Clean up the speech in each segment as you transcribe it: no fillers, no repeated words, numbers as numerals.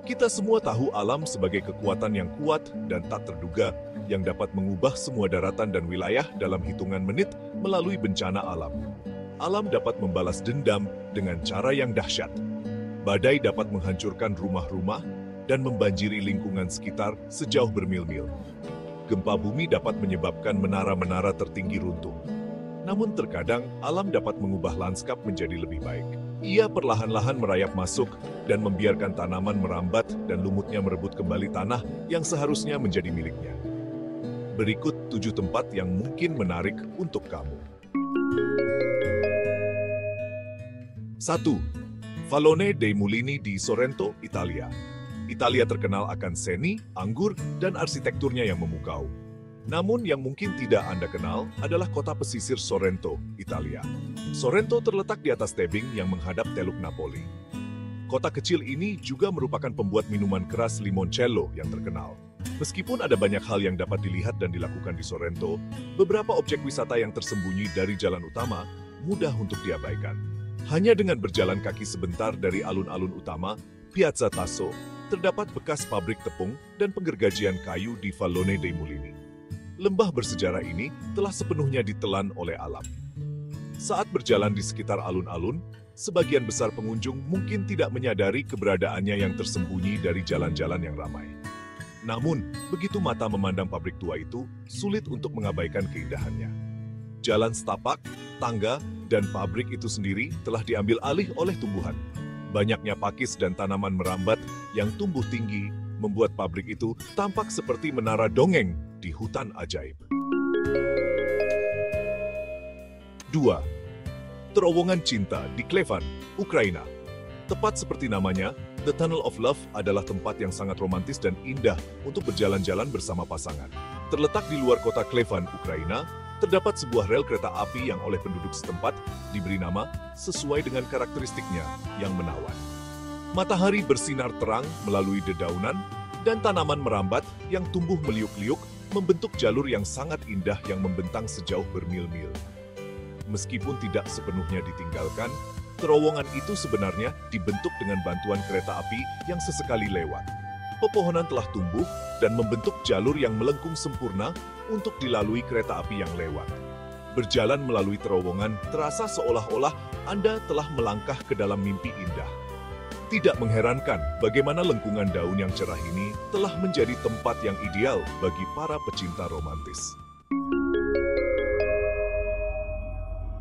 Kita semua tahu alam sebagai kekuatan yang kuat dan tak terduga yang dapat mengubah semua daratan dan wilayah dalam hitungan menit melalui bencana alam. Alam dapat membalas dendam dengan cara yang dahsyat. Badai dapat menghancurkan rumah-rumah dan membanjiri lingkungan sekitar sejauh bermil-mil. Gempa bumi dapat menyebabkan menara-menara tertinggi runtuh. Namun terkadang alam dapat mengubah lanskap menjadi lebih baik. Ia perlahan-lahan merayap masuk dan membiarkan tanaman merambat dan lumutnya merebut kembali tanah yang seharusnya menjadi miliknya. Berikut 7 tempat yang mungkin menarik untuk kamu. 1. Vallone dei Mulini di Sorrento, Italia. Italia terkenal akan seni, anggur, dan arsitekturnya yang memukau. Namun yang mungkin tidak Anda kenal adalah kota pesisir Sorrento, Italia. Sorrento terletak di atas tebing yang menghadap Teluk Napoli. Kota kecil ini juga merupakan pembuat minuman keras limoncello yang terkenal. Meskipun ada banyak hal yang dapat dilihat dan dilakukan di Sorrento, beberapa objek wisata yang tersembunyi dari jalan utama mudah untuk diabaikan. Hanya dengan berjalan kaki sebentar dari alun-alun utama, Piazza Tasso, terdapat bekas pabrik tepung dan penggergajian kayu di Vallone dei Mulini. Lembah bersejarah ini telah sepenuhnya ditelan oleh alam. Saat berjalan di sekitar alun-alun, sebagian besar pengunjung mungkin tidak menyadari keberadaannya yang tersembunyi dari jalan-jalan yang ramai. Namun, begitu mata memandang pabrik tua itu, sulit untuk mengabaikan keindahannya. Jalan setapak, tangga, dan pabrik itu sendiri telah diambil alih oleh tumbuhan. Banyaknya pakis dan tanaman merambat yang tumbuh tinggi membuat pabrik itu tampak seperti menara dongeng di hutan ajaib. 2. Terowongan cinta di Klevan, Ukraina. Tepat seperti namanya, The Tunnel of Love adalah tempat yang sangat romantis dan indah untuk berjalan-jalan bersama pasangan. Terletak di luar kota Klevan, Ukraina, terdapat sebuah rel kereta api yang oleh penduduk setempat diberi nama sesuai dengan karakteristiknya yang menawan. Matahari bersinar terang melalui dedaunan dan tanaman merambat yang tumbuh meliuk-liuk membentuk jalur yang sangat indah yang membentang sejauh bermil-mil. Meskipun tidak sepenuhnya ditinggalkan, terowongan itu sebenarnya dibentuk dengan bantuan kereta api yang sesekali lewat. Pepohonan telah tumbuh dan membentuk jalur yang melengkung sempurna untuk dilalui kereta api yang lewat. Berjalan melalui terowongan terasa seolah-olah Anda telah melangkah ke dalam mimpi indah. Tidak mengherankan bagaimana lengkungan daun yang cerah ini telah menjadi tempat yang ideal bagi para pecinta romantis.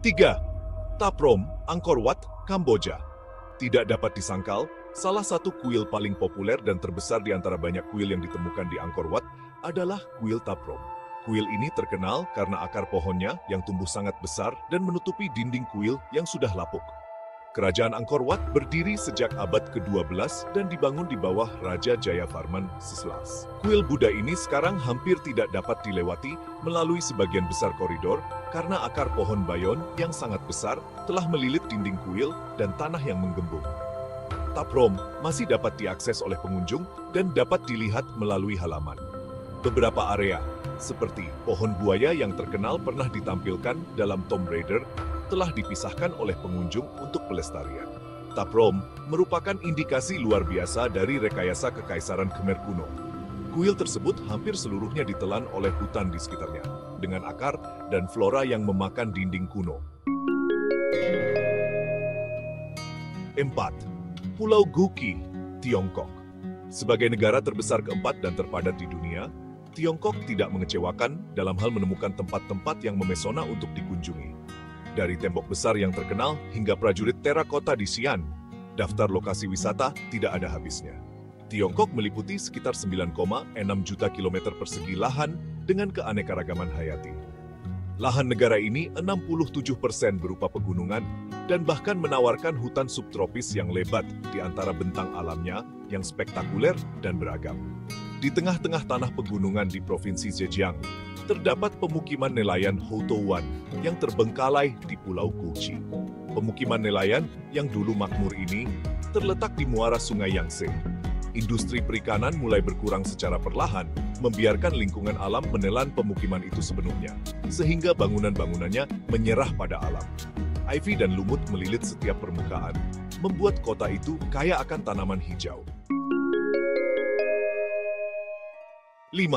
3. Taprom, Angkor Wat, Kamboja. Tidak dapat disangkal, salah satu kuil paling populer dan terbesar di antara banyak kuil yang ditemukan di Angkor Wat adalah kuil Taprom. Kuil ini terkenal karena akar pohonnya yang tumbuh sangat besar dan menutupi dinding kuil yang sudah lapuk. Kerajaan Angkor Wat berdiri sejak abad ke-12 dan dibangun di bawah Raja Jayavarman XVI. Kuil Buddha ini sekarang hampir tidak dapat dilewati melalui sebagian besar koridor karena akar pohon bayon yang sangat besar telah melilit dinding kuil dan tanah yang menggembung. Taprom masih dapat diakses oleh pengunjung dan dapat dilihat melalui halaman. Beberapa area, seperti pohon buaya yang terkenal pernah ditampilkan dalam Tomb Raider, telah dipisahkan oleh pengunjung untuk pelestarian. Taprom merupakan indikasi luar biasa dari rekayasa kekaisaran Khmer kuno. Kuil tersebut hampir seluruhnya ditelan oleh hutan di sekitarnya, dengan akar dan flora yang memakan dinding kuno. 4. Pulau Guqi, Tiongkok. Sebagai negara terbesar keempat dan terpadat di dunia, Tiongkok tidak mengecewakan dalam hal menemukan tempat-tempat yang memesona untuk dikunjungi. Dari tembok besar yang terkenal hingga prajurit terakota di Xi'an, daftar lokasi wisata tidak ada habisnya. Tiongkok meliputi sekitar 9,6 juta kilometer persegi lahan dengan keanekaragaman hayati. Lahan negara ini 67% berupa pegunungan dan bahkan menawarkan hutan subtropis yang lebat di antara bentang alamnya yang spektakuler dan beragam. Di tengah-tengah tanah pegunungan di Provinsi Zhejiang, terdapat pemukiman nelayan Houtou-wan yang terbengkalai di Pulau Guqi. Pemukiman nelayan yang dulu makmur ini terletak di muara Sungai Yangtze. Industri perikanan mulai berkurang secara perlahan, membiarkan lingkungan alam menelan pemukiman itu sepenuhnya, sehingga bangunan-bangunannya menyerah pada alam. Ivy dan lumut melilit setiap permukaan, membuat kota itu kaya akan tanaman hijau. 5.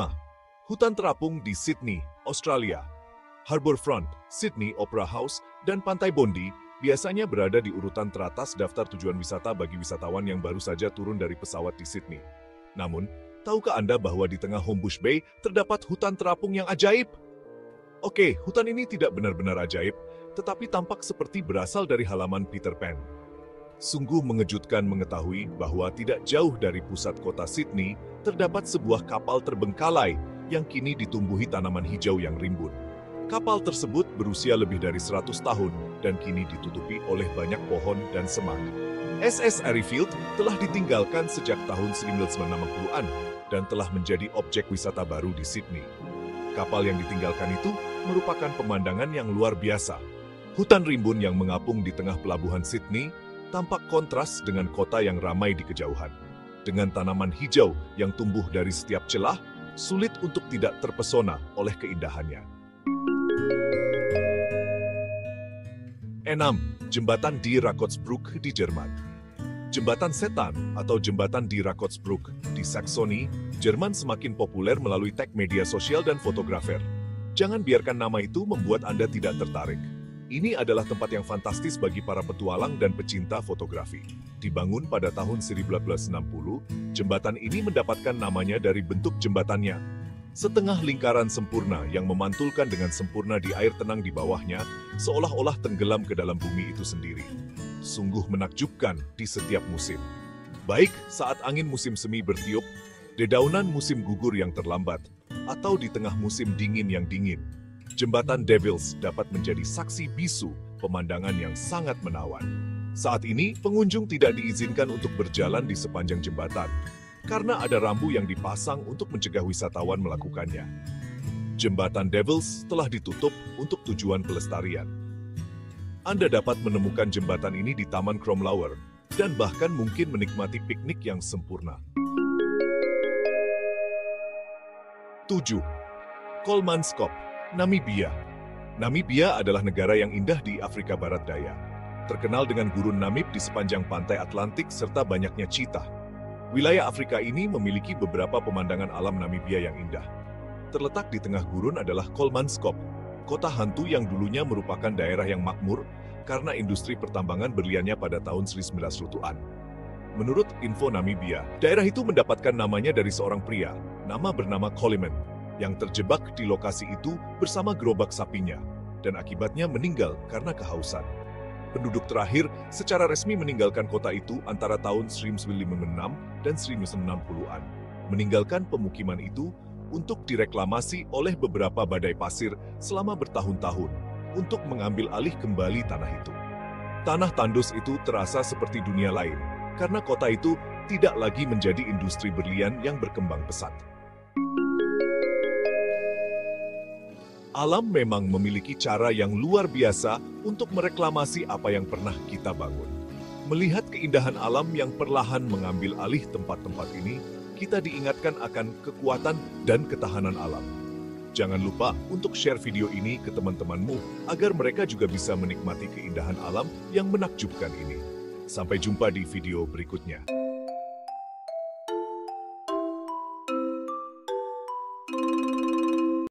Hutan terapung di Sydney, Australia. Harbourfront, Sydney Opera House, dan Pantai Bondi biasanya berada di urutan teratas daftar tujuan wisata bagi wisatawan yang baru saja turun dari pesawat di Sydney. Namun, tahukah Anda bahwa di tengah Homebush Bay terdapat hutan terapung yang ajaib? Oke, hutan ini tidak benar-benar ajaib, tetapi tampak seperti berasal dari halaman Peter Pan. Sungguh mengejutkan mengetahui bahwa tidak jauh dari pusat kota Sydney terdapat sebuah kapal terbengkalai yang kini ditumbuhi tanaman hijau yang rimbun. Kapal tersebut berusia lebih dari 100 tahun dan kini ditutupi oleh banyak pohon dan semak. SS Airyfield telah ditinggalkan sejak tahun 1990-an dan telah menjadi objek wisata baru di Sydney. Kapal yang ditinggalkan itu merupakan pemandangan yang luar biasa. Hutan rimbun yang mengapung di tengah pelabuhan Sydney tampak kontras dengan kota yang ramai di kejauhan. Dengan tanaman hijau yang tumbuh dari setiap celah, sulit untuk tidak terpesona oleh keindahannya. 6. Jembatan di Rakotsbruck di Jerman. Jembatan Setan atau Jembatan di Rakotsbruck di Saksoni, Jerman semakin populer melalui tag media sosial dan fotografer. Jangan biarkan nama itu membuat Anda tidak tertarik. Ini adalah tempat yang fantastis bagi para petualang dan pecinta fotografi. Dibangun pada tahun 1960, jembatan ini mendapatkan namanya dari bentuk jembatannya. Setengah lingkaran sempurna yang memantulkan dengan sempurna di air tenang di bawahnya, seolah-olah tenggelam ke dalam bumi itu sendiri. Sungguh menakjubkan di setiap musim. Baik saat angin musim semi bertiup, dedaunan musim gugur yang terlambat, atau di tengah musim dingin yang dingin. Jembatan Devils dapat menjadi saksi bisu pemandangan yang sangat menawan. Saat ini, pengunjung tidak diizinkan untuk berjalan di sepanjang jembatan, karena ada rambu yang dipasang untuk mencegah wisatawan melakukannya. Jembatan Devils telah ditutup untuk tujuan pelestarian. Anda dapat menemukan jembatan ini di Taman Kromlauer, dan bahkan mungkin menikmati piknik yang sempurna. 7. Kolmanskop, Namibia. Namibia adalah negara yang indah di Afrika Barat Daya. Terkenal dengan gurun Namib di sepanjang pantai Atlantik serta banyaknya cheetah. Wilayah Afrika ini memiliki beberapa pemandangan alam Namibia yang indah. Terletak di tengah gurun adalah Kolmanskop, kota hantu yang dulunya merupakan daerah yang makmur karena industri pertambangan berliannya pada tahun 1900-an. Menurut info Namibia, daerah itu mendapatkan namanya dari seorang pria, nama bernama Coleman, yang terjebak di lokasi itu bersama gerobak sapinya, dan akibatnya meninggal karena kehausan. Penduduk terakhir secara resmi meninggalkan kota itu antara tahun 1956 dan 1960-an, meninggalkan pemukiman itu untuk direklamasi oleh beberapa badai pasir selama bertahun-tahun untuk mengambil alih kembali tanah itu. Tanah tandus itu terasa seperti dunia lain, karena kota itu tidak lagi menjadi industri berlian yang berkembang pesat. Alam memang memiliki cara yang luar biasa untuk mereklamasi apa yang pernah kita bangun. Melihat keindahan alam yang perlahan mengambil alih tempat-tempat ini, kita diingatkan akan kekuatan dan ketahanan alam. Jangan lupa untuk share video ini ke teman-temanmu agar mereka juga bisa menikmati keindahan alam yang menakjubkan ini. Sampai jumpa di video berikutnya.